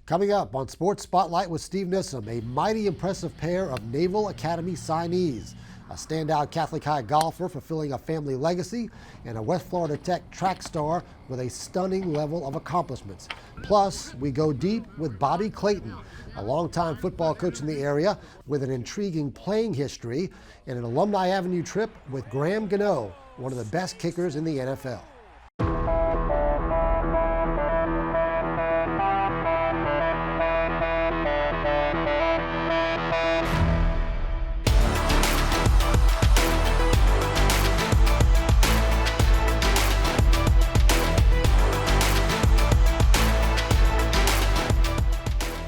Coming up on Sports Spotlight with Steve Nissom, a mighty impressive pair of Naval Academy signees, a standout Catholic High golfer fulfilling a family legacy, and a West Florida Tech track star with a stunning level of accomplishments. Plus, we go deep with Bobby Clayton, a longtime football coach in the area with an intriguing playing history, and an Alumni Avenue trip with Graham Gano, one of the best kickers in the NFL.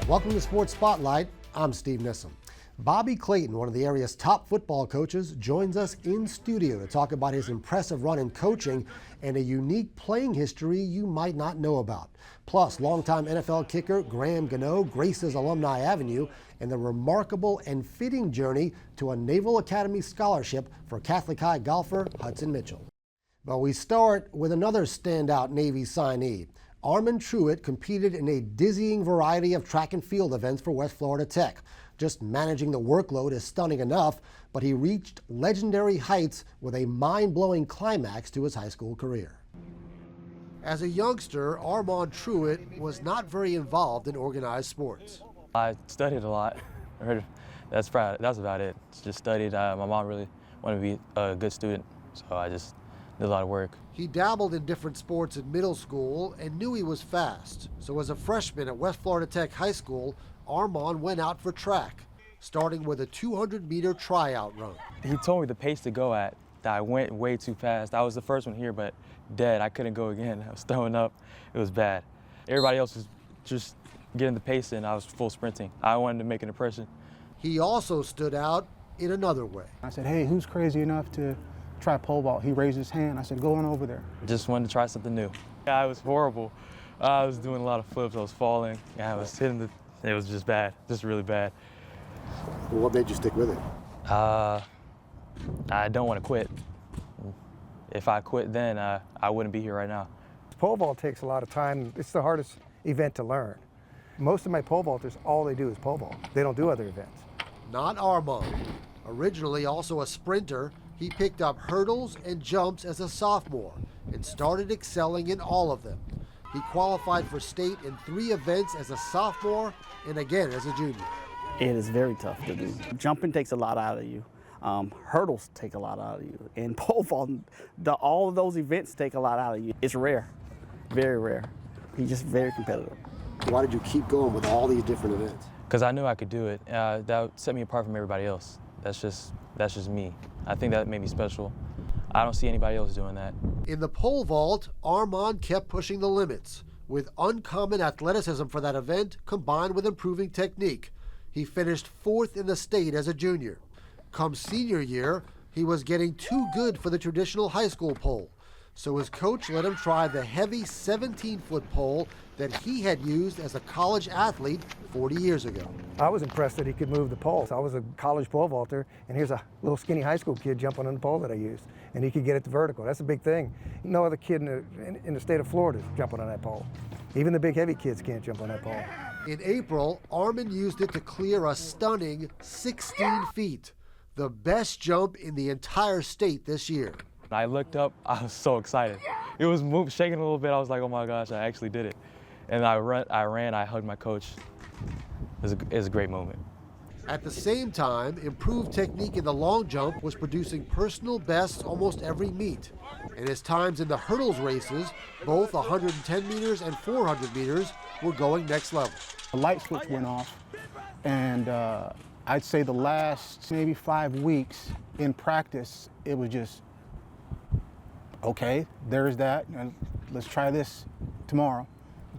Welcome to Sports Spotlight. I'm Steve Nissom. Bobby Clayton, one of the area's top football coaches, joins us in studio to talk about his impressive run in coaching and a unique playing history you might not know about. Plus, longtime NFL kicker Graham Gano graces Alumni Avenue and the remarkable and fitting journey to a Naval Academy scholarship for Catholic High golfer Hudson Mitchell. But we start with another standout Navy signee. Arman Truitt competed in a dizzying variety of track and field events for West Florida Tech. Just managing the workload is stunning enough, but he reached legendary heights with a mind-blowing climax to his high school career. As a youngster, Arman Truitt was not very involved in organized sports. I studied a lot. That's about it. Just studied. My mom really wanted to be a good student, so I just did a lot of work. He dabbled in different sports in middle school and knew he was fast. So as a freshman at West Florida Tech High School, Arman went out for track, starting with a 200-meter tryout run. He told me the pace to go at, that I went way too fast. I was the first one here, but dead. I couldn't go again. I was throwing up. It was bad. Everybody else was just getting the pace in. I was full sprinting. I wanted to make an impression. He also stood out in another way. I said, hey, who's crazy enough to try pole vault? He raised his hand. I said, go on over there. Just wanted to try something new. Yeah, it was horrible. I was doing a lot of flips. I was falling. Yeah, I was hitting it was just bad, just really bad. Well, what made you stick with it? I don't want to quit. If I quit then, I wouldn't be here right now. Pole vault takes a lot of time. It's the hardest event to learn. Most of my pole vaulters, all they do is pole vault. They don't do other events. Not Arman. Originally also a sprinter, he picked up hurdles and jumps as a sophomore and started excelling in all of them. He qualified for state in 3 events as a sophomore and again as a junior. It is very tough to do. Jumping takes a lot out of you. Hurdles take a lot out of you. And pole vault, all of those events take a lot out of you. It's rare, very rare. He's just very competitive. Why did you keep going with all these different events? Because I knew I could do it. That set me apart from everybody else. That's just me. I think that made me special. I don't see anybody else doing that. In the pole vault, Arman kept pushing the limits. With uncommon athleticism for that event, combined with improving technique, he finished 4th in the state as a junior. Come senior year, he was getting too good for the traditional high school pole. So his coach let him try the heavy 17-foot pole that he had used as a college athlete 40 years ago. I was impressed that he could move the pole. I was a college pole vaulter, and here's a little skinny high school kid jumping on the pole that I used, and he could get it to vertical. That's a big thing. No other kid in the state of Florida is jumping on that pole. Even the big heavy kids can't jump on that pole. In April, Arman used it to clear a stunning 16 feet, the best jump in the entire state this year. I looked up, I was so excited. It was shaking a little bit. I was like, oh my gosh, I actually did it. And I ran, I hugged my coach. It was a great moment. At the same time, improved technique in the long jump was producing personal bests almost every meet. And his times in the hurdles races, both 110 meters and 400 meters, were going next level. The light switch went off, and I'd say the last maybe 5 weeks in practice, it was just, okay, there's that, and let's try this tomorrow.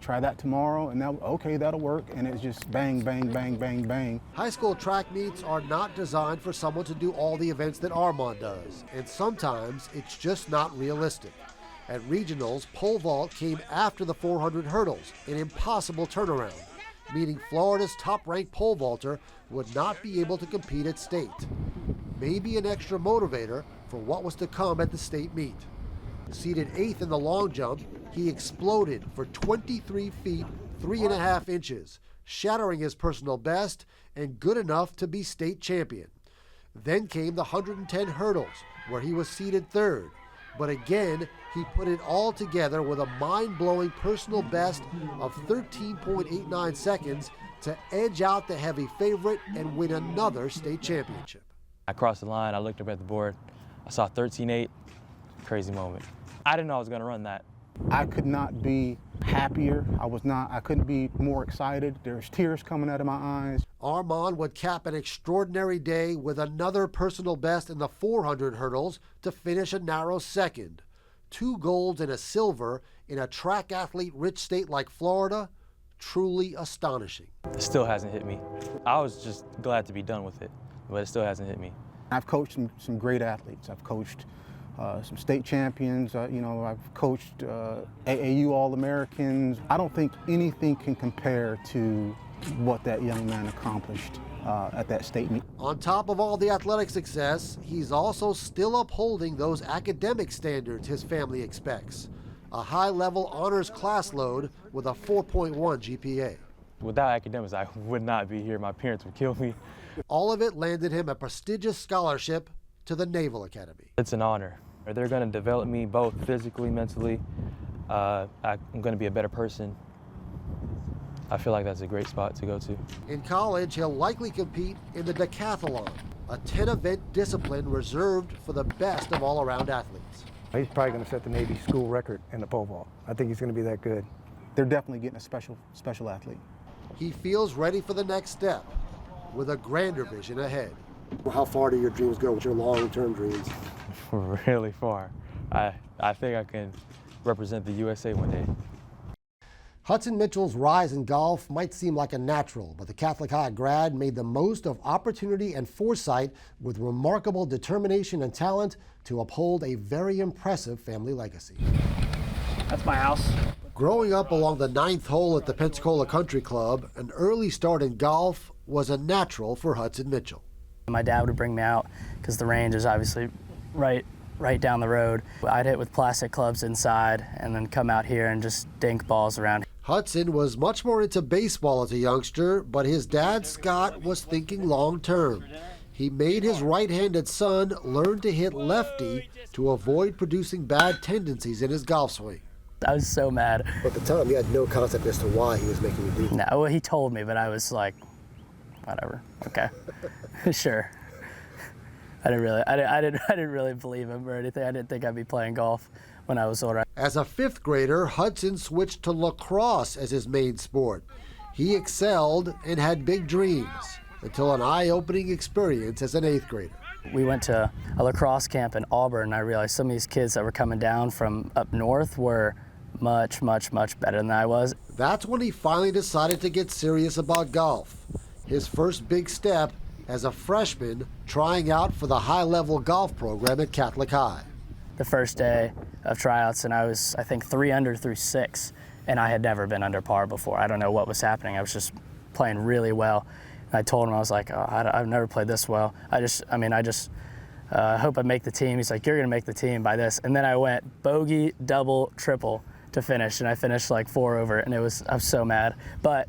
Try that tomorrow, and now, okay, that'll work, and it's just bang, bang, bang, bang, bang. High school track meets are not designed for someone to do all the events that Arman does, and sometimes it's just not realistic. At regionals, pole vault came after the 400 hurdles, an impossible turnaround, meaning Florida's top-ranked pole vaulter would not be able to compete at state. Maybe an extra motivator for what was to come at the state meet. Seated 8th in the long jump, he exploded for 23 feet 3.5 inches, shattering his personal best and good enough to be state champion. Then came the 110 hurdles, where he was seated third. But again, he put it all together with a mind-blowing personal best of 13.89 seconds to edge out the heavy favorite and win another state championship. I crossed the line, I looked up at the board, I saw 13.8, crazy moment. I didn't know I was gonna run that. I could not be happier. I couldn't be more excited. There's tears coming out of my eyes. Arman would cap an extraordinary day with another personal best in the 400 hurdles to finish a narrow second. 2 golds and a silver in a track athlete-rich state like Florida, truly astonishing. It still hasn't hit me. I was just glad to be done with it, but it still hasn't hit me. I've coached some great athletes. I've coached some state champions, I've coached AAU All-Americans. I don't think anything can compare to what that young man accomplished at that state meet. On top of all the athletic success, he's also still upholding those academic standards his family expects. A high-level honors class load with a 4.1 GPA. Without academics, I would not be here. My parents would kill me. All of it landed him a prestigious scholarship to the Naval Academy. It's an honor. They're going to develop me both physically, mentally. I'm going to be a better person. I feel like that's a great spot to go to. In college, he'll likely compete in the decathlon, a 10-event discipline reserved for the best of all-around athletes. He's probably going to set the Navy school record in the pole vault. I think he's going to be that good. They're definitely getting a special athlete. He feels ready for the next step with a grander vision ahead. How far do your dreams go? What's your long-term dreams? Really far. I think I can represent the USA one day. Hudson Mitchell's rise in golf might seem like a natural, but the Catholic High grad made the most of opportunity and foresight with remarkable determination and talent to uphold a very impressive family legacy. That's my house. Growing up along the 9th hole at the Pensacola Country Club, an early start in golf was a natural for Hudson Mitchell. My dad would bring me out because the range is obviously right down the road. I'd hit with plastic clubs inside and then come out here and just dink balls around. Hudson was much more into baseball as a youngster, but his dad, Scott, was thinking long term. He made his right-handed son learn to hit lefty to avoid producing bad tendencies in his golf swing. I was so mad. At the time, you had no concept as to why he was making you do that. No, well, he told me, but I was like, whatever, okay, sure. I didn't really believe him or anything. I didn't think I'd be playing golf when I was older. As a 5th grader, Hudson switched to lacrosse as his main sport. He excelled and had big dreams until an eye-opening experience as an 8th grader. We went to a lacrosse camp in Auburn, and I realized some of these kids that were coming down from up north were much, much, much better than I was. That's when he finally decided to get serious about golf. His first big step as a freshman trying out for the high-level golf program at Catholic High. The first day of tryouts, and I was, I think, 3 under through 6, and I had never been under par before. I don't know what was happening. I was just playing really well. And I told him, I was like, oh, I've never played this well. I just hope I make the team. He's like, you're gonna make the team by this. And then I went bogey, double, triple to finish, and I finished like 4 over, and I was so mad. But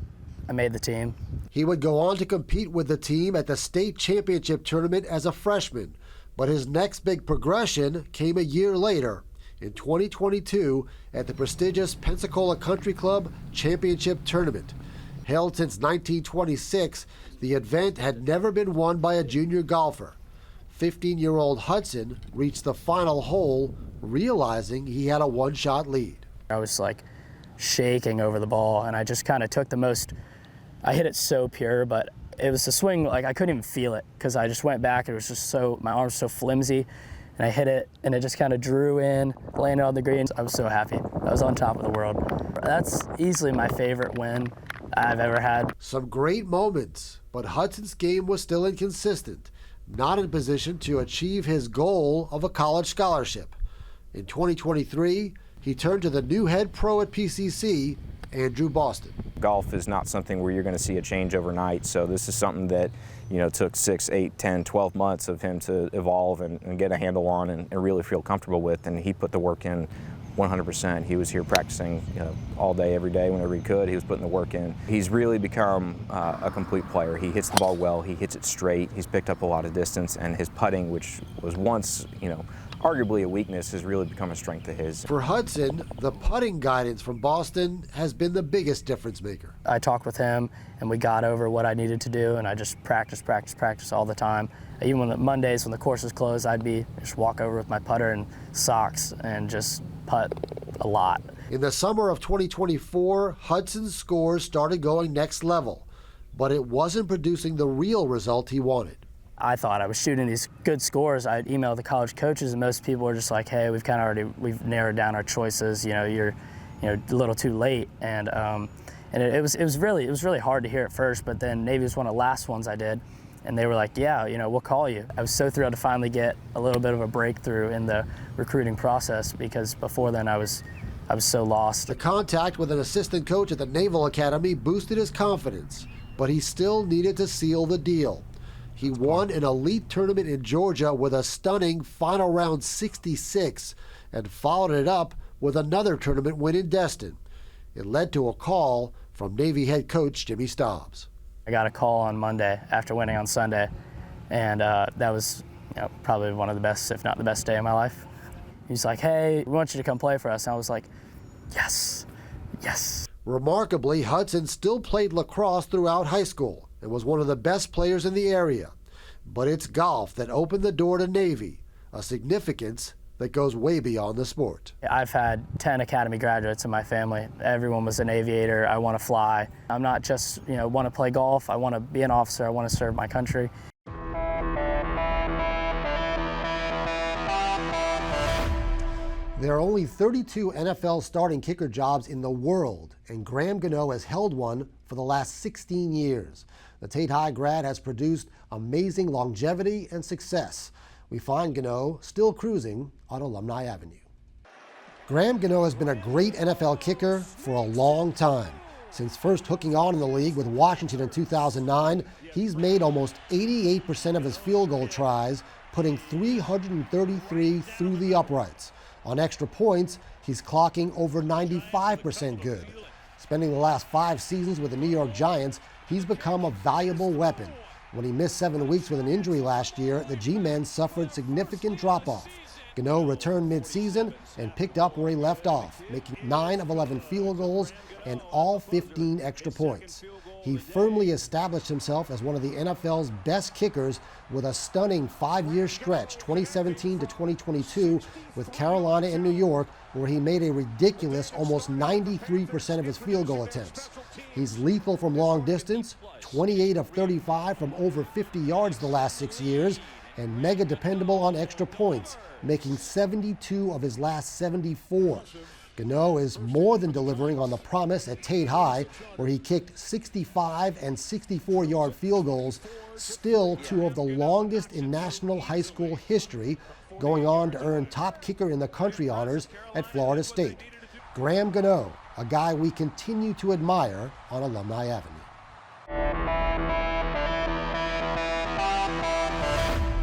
I made the team. He would go on to compete with the team at the state championship tournament as a freshman, but his next big progression came a year later, in 2022, at the prestigious Pensacola Country Club Championship Tournament. Held since 1926, the event had never been won by a junior golfer. 15-year-old Hudson reached the final hole, realizing he had a one-shot lead. I was like shaking over the ball, and I just kind of took the most. I hit it so pure, but it was a swing, like I couldn't even feel it because I just went back. It was just my arm was so flimsy, and I hit it, and it just kind of drew in, landed on the greens. I was so happy. I was on top of the world. That's easily my favorite win I've ever had. Some great moments, but Hudson's game was still inconsistent, not in position to achieve his goal of a college scholarship. In 2023, he turned to the new head pro at PCC, Andrew Boston. Golf is not something where you're going to see a change overnight, so this is something that took 6, 8, 10, 12 months of him to evolve and get a handle on and really feel comfortable with, and he put the work in 100%. He was here practicing, all day, every day, whenever he could. He was putting the work in. He's really become a complete player. He hits the ball well. He hits it straight. He's picked up a lot of distance, and his putting, which was once, arguably a weakness, has really become a strength of his. For Hudson, the putting guidance from Boston has been the biggest difference maker. I talked with him, and we got over what I needed to do, and I just practice all the time. Even when Mondays, when the course is closed, I'd just walk over with my putter and socks and just putt a lot. In the summer of 2024, Hudson's scores started going next level, but it wasn't producing the real result he wanted. I thought I was shooting these good scores. I'd email the college coaches, and most people were just like, "Hey, we've narrowed down our choices. You're a little too late." And it was really hard to hear at first. But then Navy was one of the last ones I did, and they were like, "Yeah, we'll call you." I was so thrilled to finally get a little bit of a breakthrough in the recruiting process, because before then I was so lost. The contact with an assistant coach at the Naval Academy boosted his confidence, but he still needed to seal the deal. He won an elite tournament in Georgia with a stunning final round 66 and followed it up with another tournament win in Destin. It led to a call from Navy head coach Jimmy Stobbs. I got a call on Monday after winning on Sunday, and that was probably one of the best, if not the best day of my life. He's like, "Hey, we want you to come play for us." And I was like, yes. Remarkably, Hudson still played lacrosse throughout high school and was one of the best players in the area. But it's golf that opened the door to Navy, a significance that goes way beyond the sport. I've had 10 Academy graduates in my family. Everyone was an aviator. I want to fly. I'm not just, want to play golf. I want to be an officer. I want to serve my country. There are only 32 NFL starting kicker jobs in the world, and Graham Gano has held one for the last 16 years. The Tate High grad has produced amazing longevity and success. We find Gano still cruising on Alumni Avenue. Graham Gano has been a great NFL kicker for a long time. Since first hooking on in the league with Washington in 2009, he's made almost 88% of his field goal tries, putting 333 through the uprights. On extra points, he's clocking over 95% good. Spending the last 5 seasons with the New York Giants, he's become a valuable weapon. When he missed 7 weeks with an injury last year, the G-men suffered significant drop-off. Gano returned mid-season and picked up where he left off, making 9 of 11 field goals and all 15 extra points. He firmly established himself as one of the NFL's best kickers with a stunning 5-year stretch, 2017 to 2022, with Carolina and New York, where he made a ridiculous almost 93% of his field goal attempts. He's lethal from long distance, 28 of 35 from over 50 yards the last 6 years, and mega dependable on extra points, making 72 of his last 74. Gano is more than delivering on the promise at Tate High, where he kicked 65 and 64-yard field goals, still 2 of the longest in national high school history, going on to earn top kicker in the country honors at Florida State. Graham Gano, a guy we continue to admire on Alumni Avenue.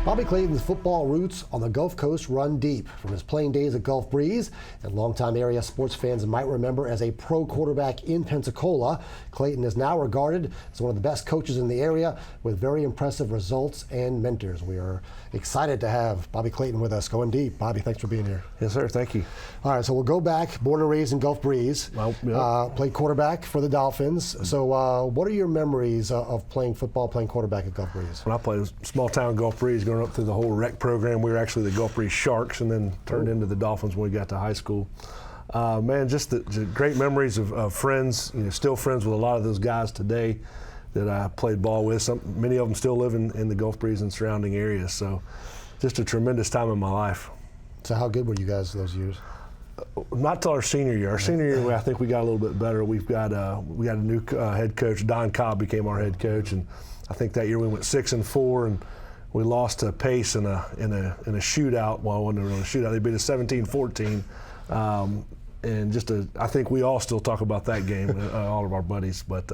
Bobby Clayton's football roots on the Gulf Coast run deep. From his playing days at Gulf Breeze, and longtime area sports fans might remember as a pro quarterback in Pensacola, Clayton is now regarded as one of the best coaches in the area with very impressive results and mentors. We are excited to have Bobby Clayton with us, going deep. Bobby, thanks for being here. Yes, sir. Thank you. All right, so we'll go back. Born and raised in Gulf Breeze. Well, yeah. Played quarterback for the Dolphins. So what are your memories of playing football, playing quarterback at Gulf Breeze? When I played small town Gulf Breeze, growing up through the whole rec program, we were actually the Gulf Breeze Sharks and then turned into the Dolphins when we got to high school. Man, just the great memories of friends, still friends with a lot of those guys today that I played ball with. Many of them still live in the Gulf Breeze and surrounding areas. So just a tremendous time in my life. So how good were you guys those years? Not till our senior year. Our senior year, I think we got a little bit better. We got a new head coach. Don Cobb became our head coach, and I think that year we went 6-4, and we lost to Pace in a shootout. Well, it wasn't really a shootout. They beat us 17-14, and I think we all still talk about that game, all of our buddies. But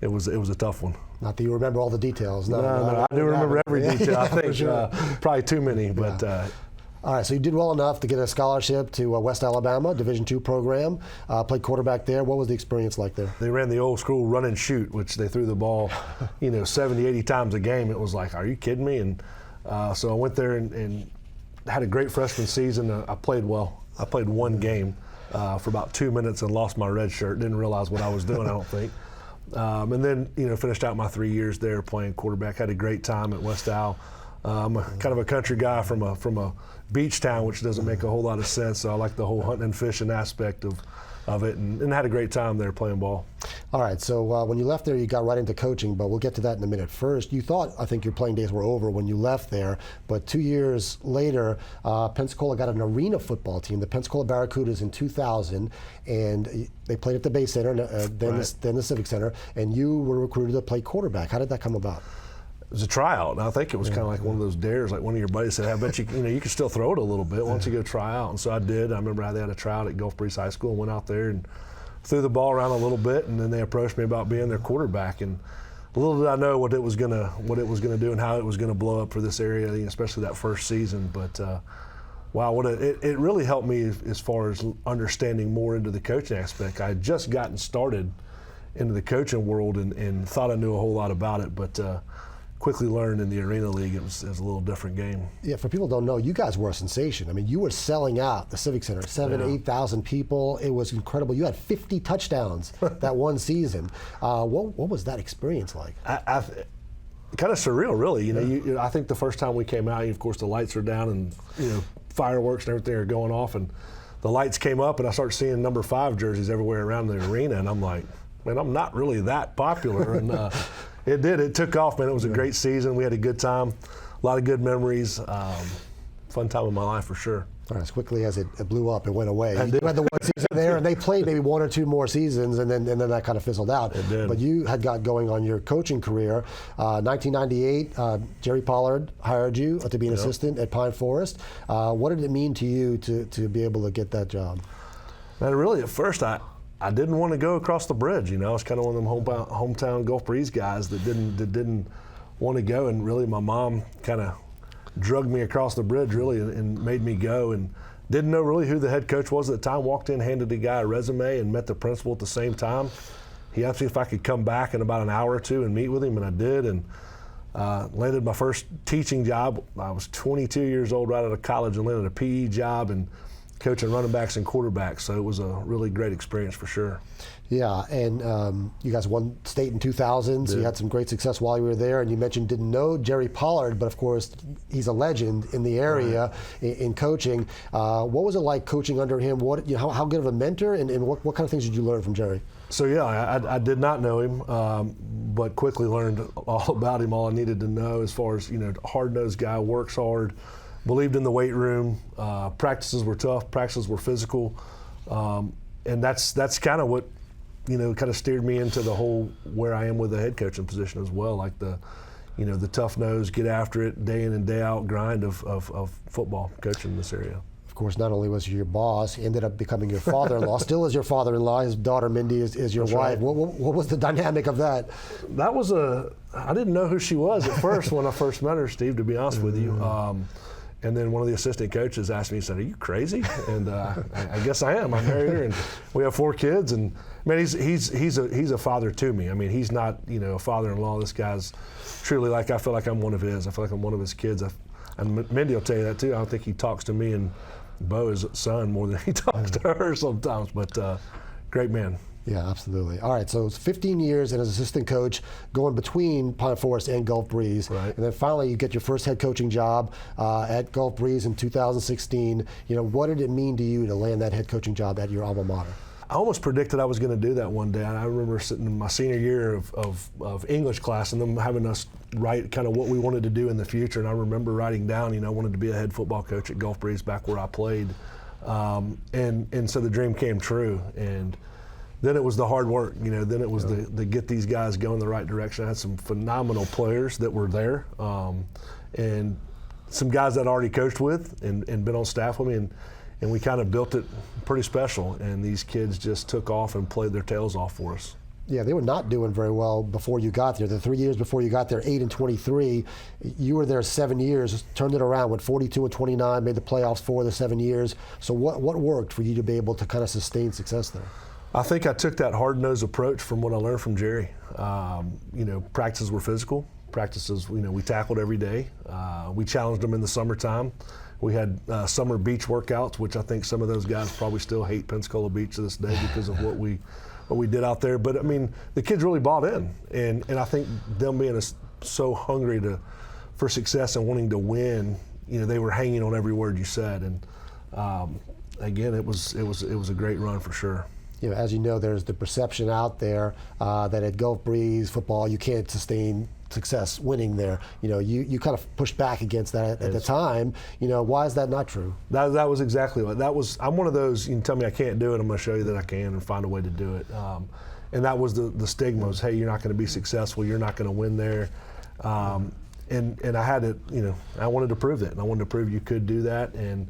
it was a tough one. Not that you remember all the details. No, I do remember every detail. I think probably too many, but. All right, so you did well enough to get a scholarship to West Alabama, Division II program, played quarterback there. What was the experience like there? They ran the old school run and shoot, which they threw the ball, 70, 80 times a game. It was like, are you kidding me? And so I went there and had a great freshman season. I played well. I played one game for about 2 minutes and lost my red shirt. Didn't realize what I was doing, I don't think. And then, finished out my 3 years there playing quarterback. Had a great time at West Al. I'm kind of a country guy from a beach town, which doesn't make a whole lot of sense. So I like the whole hunting and fishing aspect of it, and had a great time there playing ball. All right, so when you left there, you got right into coaching, but we'll get to that in a minute. First, I think your playing days were over when you left there, but 2 years later, Pensacola got an arena football team, the Pensacola Barracudas in 2000, and they played at the Bay Center, then the Civic Center, and you were recruited to play quarterback. How did that come about? It was a tryout, and I think it was kind of like one of those dares, like one of your buddies said, I bet you can still throw it a little bit. Why don't you go try out? And so I did. I remember they had a tryout at Gulf Breeze High School and went out there and threw the ball around a little bit, and then they approached me about being their quarterback. And little did I know what it was gonna do and how it was gonna blow up for this area, especially that first season. But wow, it really helped me as far as understanding more into the coaching aspect. I had just gotten started into the coaching world and thought I knew a whole lot about it, but quickly learned in the Arena League it was a little different game. Yeah, for people who don't know, you guys were a sensation. I mean, you were selling out the Civic Center, 8,000 people. It was incredible. You had 50 touchdowns that one season. What was that experience like? Kind of surreal, really. I think the first time we came out, of course, the lights are down and fireworks and everything are going off, and the lights came up, and I started seeing number 5 jerseys everywhere around the arena, and I'm like, man, I'm not really that popular. And it took off, man. It was a great season. We had a good time, a lot of good memories. Fun time of my life for sure. All right, as quickly as it blew up, it went away. You had the one season there, and they played maybe 1 or 2 more seasons, and then that kind of fizzled out. It did. But you had got going on your coaching career. 1998, Jerry Pollard hired you to be an assistant at Pine Forest. What did it mean to you to be able to get that job? Man, really, at first, I didn't want to go across the bridge. I was kind of one of them hometown Gulf Breeze guys that didn't want to go, and really my mom kind of drugged me across the bridge really and made me go, and didn't know really who the head coach was at the time. Walked in, handed the guy a resume, and met the principal at the same time. He asked me if I could come back in about an hour or 2 and meet with him, and I did, and landed my first teaching job. I was 22 years old right out of college and landed a PE job and coaching running backs and quarterbacks, so it was a really great experience for sure. Yeah, and you guys won state in 2000, so you had some great success while you were there, and you mentioned didn't know Jerry Pollard, but of course he's a legend in the area in coaching. What was it like coaching under him? How good of a mentor, and what kind of things did you learn from Jerry? So yeah, I did not know him, but quickly learned all about him, all I needed to know as far as, hard-nosed guy, works hard, believed in the weight room. Practices were tough. Practices were physical, and that's kind of what kind of steered me into the whole where I am with the head coaching position as well. Like the tough nose, get after it, day in and day out grind of football coaching in this area. Of course, not only was he your boss, he ended up becoming your father-in-law. Still is your father-in-law. His daughter Mindy is your wife. Right. What was the dynamic of that? That was I didn't know who she was at first when I first met her, Steve, to be honest with you. And then one of the assistant coaches asked me, he said, "Are you crazy?" And I guess I am. I married her, and we have 4 kids. And man, he's a father to me. I mean, he's not a father-in-law. This guy's truly I feel like I'm one of his. I feel like I'm one of his kids. And Mindy will tell you that too. I don't think he talks to me and Bo, his son, more than he talks to her sometimes. But great man. Yeah, absolutely. All right, so it's 15 years and as assistant coach going between Pine Forest and Gulf Breeze. Right. And then finally you get your first head coaching job at Gulf Breeze in 2016. What did it mean to you to land that head coaching job at your alma mater? I almost predicted I was going to do that one day. I remember sitting in my senior year of English class and them having us write kind of what we wanted to do in the future. And I remember writing down, I wanted to be a head football coach at Gulf Breeze back where I played. And so the dream came true. And then it was the hard work, then it was the get these guys going the right direction. I had some phenomenal players that were there, and some guys that I already coached with and been on staff with me, and we kind of built it pretty special, and these kids just took off and played their tails off for us. Yeah, they were not doing very well before you got there. The 3 years before you got there, 8-23. You were there 7 years, turned it around, went 42-29, made the playoffs 4 of the 7 years. So what worked for you to be able to kind of sustain success there? I think I took that hard-nosed approach from what I learned from Jerry. Practices were physical. Practices, we tackled every day. We challenged them in the summertime. We had summer beach workouts, which I think some of those guys probably still hate Pensacola Beach to this day because of what we did out there. But I mean, the kids really bought in, and I think them being so hungry for success and wanting to win, they were hanging on every word you said. And again, it was a great run for sure. As you know, there's the perception out there that at Gulf Breeze football you can't sustain success winning there. You kind of pushed back against that at the time. Why is that not true? That was exactly what that was. I'm one of those. You can tell me I can't do it, I'm going to show you that I can and find a way to do it. And that was the stigma was, hey, you're not going to be successful, you're not going to win there. And I had to, I wanted to prove that, and I wanted to prove you could do that, and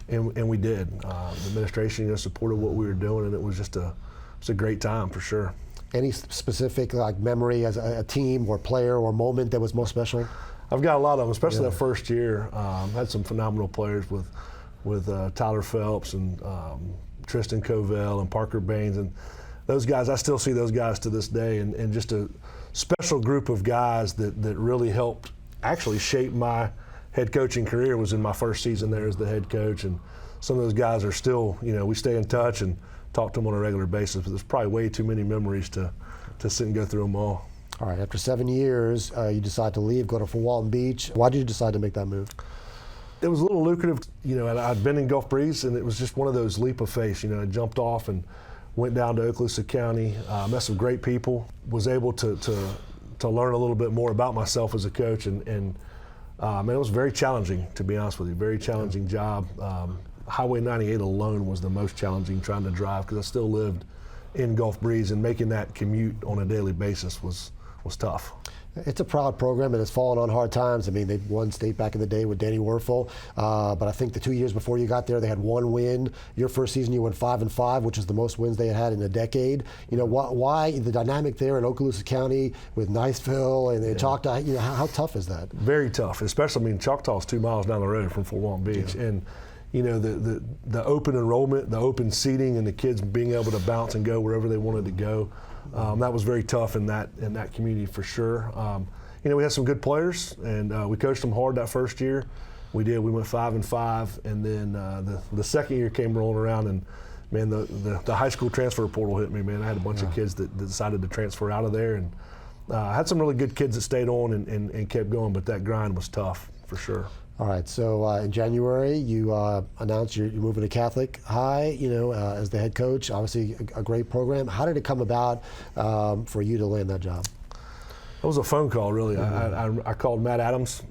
we did. The administration supported what we were doing, and it was just a great time for sure. Any specific memory as a team or player or moment that was most special? I've got a lot of them, especially that first year. Had some phenomenal players with Tyler Phelps and Tristan Covell and Parker Baines, and those guys. I still see those guys to this day, and just a special group of guys that really helped actually shape my head coaching career. Was in my first season there as the head coach, and some of those guys are still, we stay in touch and talk to them on a regular basis, but there's probably way too many memories to sit and go through them all. All right, after 7 years, you decide to leave, go to Walton Beach. Why did you decide to make that move? It was a little lucrative, and I'd been in Gulf Breeze, and it was just one of those leap of faith. I jumped off and went down to Okaloosa County, met some great people, was able to learn a little bit more about myself as a coach, and it was very challenging, to be honest with you, very challenging job. Highway 98 alone was the most challenging trying to drive because I still lived in Gulf Breeze, and making that commute on a daily basis was tough. It's a proud program, and it's fallen on hard times. I mean, they won state back in the day with Danny Werfel, but I think the 2 years before you got there, they had one win. Your first season, you went 5-5, which is the most wins they had in a decade. Why the dynamic there in Okaloosa County with Niceville and Choctaw? How tough is that? Very tough, especially. Choctaw is 2 miles down the road from Fort Walton Beach, and the open enrollment, the open seating, and the kids being able to bounce and go wherever they wanted to go. That was very tough in that community for sure. We had some good players, and we coached them hard that first year. We did. We went 5-5, and then the second year came rolling around, and man, the high school transfer portal hit me. Man, I had a bunch of kids that decided to transfer out of there, and I had some really good kids that stayed on and kept going, but that grind was tough for sure. All right, so in January, you announced you're moving to Catholic High, as the head coach. Obviously, a great program. How did it come about for you to land that job? It was a phone call, really. I called Matt Adams,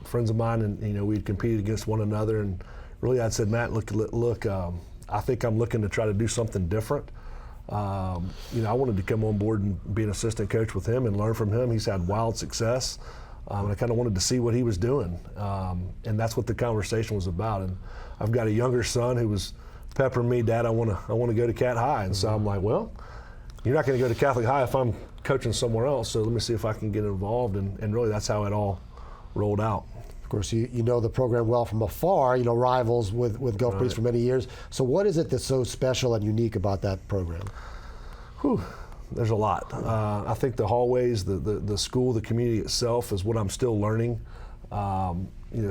friends of mine, and we'd competed against one another. And really, I said, Matt, look, I think I'm looking to try to do something different. I wanted to come on board and be an assistant coach with him and learn from him. He's had wild success. And I kind of wanted to see what he was doing, and that's what the conversation was about. And I've got a younger son who was peppering me, Dad, I want to go to Cat High. And so I'm like, well, you're not going to go to Catholic High if I'm coaching somewhere else. So let me see if I can get involved. And really, that's how it all rolled out. Of course, you know the program well from afar. Rivals with Gulf Breeze for many years. So what is it that's so special and unique about that program? There's a lot. I think the hallways, the school, the community itself is what I'm still learning.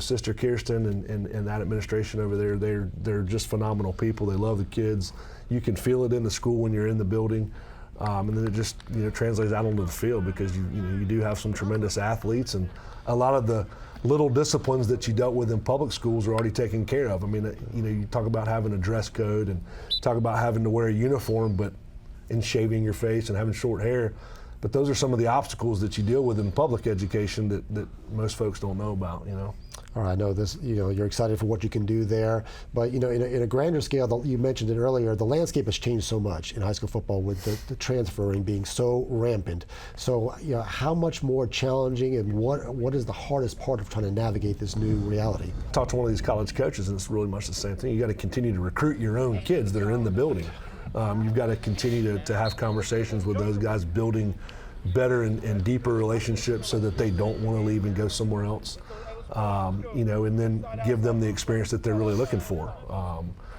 Sister Kirsten and that administration over there, they're just phenomenal people. They love the kids. You can feel it in the school when you're in the building, and then it just translates out onto the field because you do have some tremendous athletes, and a lot of the little disciplines that you dealt with in public schools are already taken care of. I mean, you talk about having a dress code and talk about having to wear a uniform, and shaving your face and having short hair. But those are some of the obstacles that you deal with in public education that most folks don't know about, All right, I know this, you're excited for what you can do there, but in a grander scale, you mentioned it earlier, the landscape has changed so much in high school football with the transferring being so rampant. So, how much more challenging and what is the hardest part of trying to navigate this new reality? Talk to one of these college coaches and it's really much the same thing. You got to continue to recruit your own kids that are in the building. You've got to continue to have conversations with those guys, building better and deeper relationships so that they don't want to leave and go somewhere else. And then give them the experience that they're really looking for,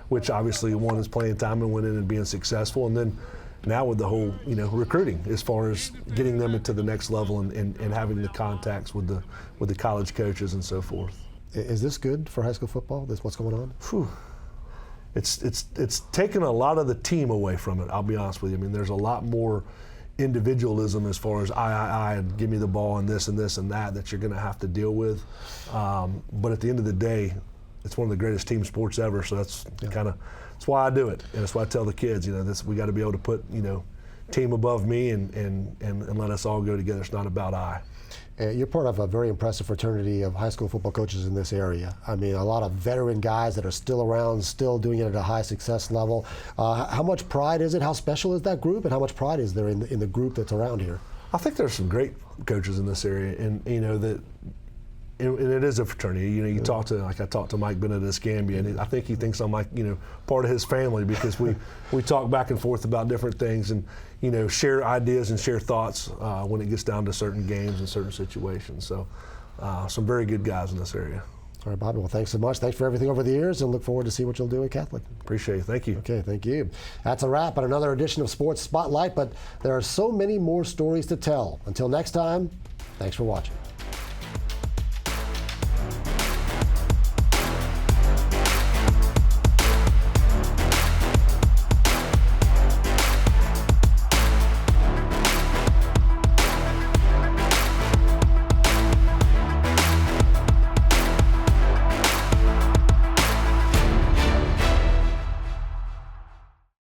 which obviously one is playing time and winning and being successful, and then now with the whole recruiting as far as getting them into the next level and having the contacts with the college coaches and so forth. Is this good for high school football? This what's going on? Whew. It's taken a lot of the team away from it. I'll be honest with you. I mean, there's a lot more individualism as far as I and give me the ball and this and this and that you're going to have to deal with. But at the end of the day, it's one of the greatest team sports ever. So that's that's why I do it, and that's why I tell the kids, we got to be able to put team above me and let us all go together. It's not about I. You're part of a very impressive fraternity of high school football coaches in this area. I mean, a lot of veteran guys that are still around, still doing it at a high success level. How much pride is it? How special is that group? And how much pride is there in the group that's around here? I think there's some great coaches in this area, and and it is a fraternity. You talk to, I talked to Mike Bennett at Escambia, and I think he thinks I'm like, part of his family, because we talk back and forth about different things and, share ideas and share thoughts when it gets down to certain games and certain situations. So some very good guys in this area. All right, Bobby, well, thanks so much. Thanks for everything over the years, and look forward to see what you'll do at Catholic. Appreciate it. Thank you. Okay, thank you. That's a wrap on another edition of Sports Spotlight, but there are so many more stories to tell. Until next time, thanks for watching.